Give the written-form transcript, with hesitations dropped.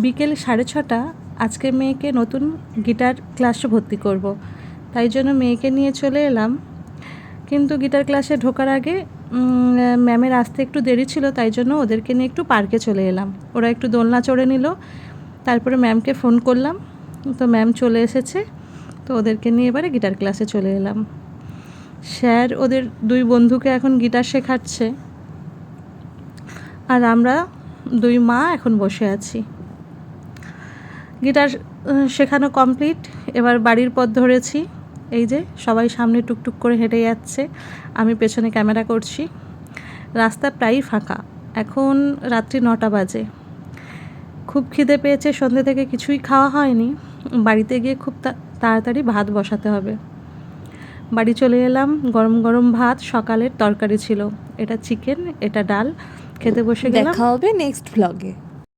বিকেল 6:30 আজকে মেয়েকে নতুন গিটার ক্লাসে ভর্তি করব, তাই জন্য মেয়েকে নিয়ে চলে এলাম। কিন্তু গিটার ক্লাসে ঢোকার আগে ম্যামের আসতে একটু দেরি ছিল, তাই জন্য ওদেরকে নিয়ে একটু পার্কে চলে এলাম। ওরা একটু দোলনা চড়ে নিল, তারপরে ম্যামকে ফোন করলাম, তো ম্যাম চলে এসেছে। তো ওদেরকে নিয়ে এবারে গিটার ক্লাসে চলে এলাম। স্যার ওদের দুই বন্ধুকে এখন গিটার শেখাচ্ছে, আর আমরা দুই মা এখন বসে আছি। গিটার শেখানো কমপ্লিট, এবার বাড়ির পথ ধরেছি। এই যে সবাই সামনে টুকটুক করে হেঁটে যাচ্ছে, আমি পেছনে ক্যামেরা করছি। রাস্তা প্রায়ই ফাঁকা, এখন রাত্রি 9টা বাজে। খুব খিদে পেয়েছে, সন্ধ্যে থেকে কিছুই খাওয়া হয়নি। বাড়িতে গিয়ে খুব তাড়াতাড়ি ভাত বসাতে হবে। বাড়ি চলে এলাম, গরম গরম ভাত, সকালের তরকারি ছিল, এটা চিকেন, এটা ডাল, খেতে বসে গেলাম। দেখা হবে নেক্সট ব্লগে।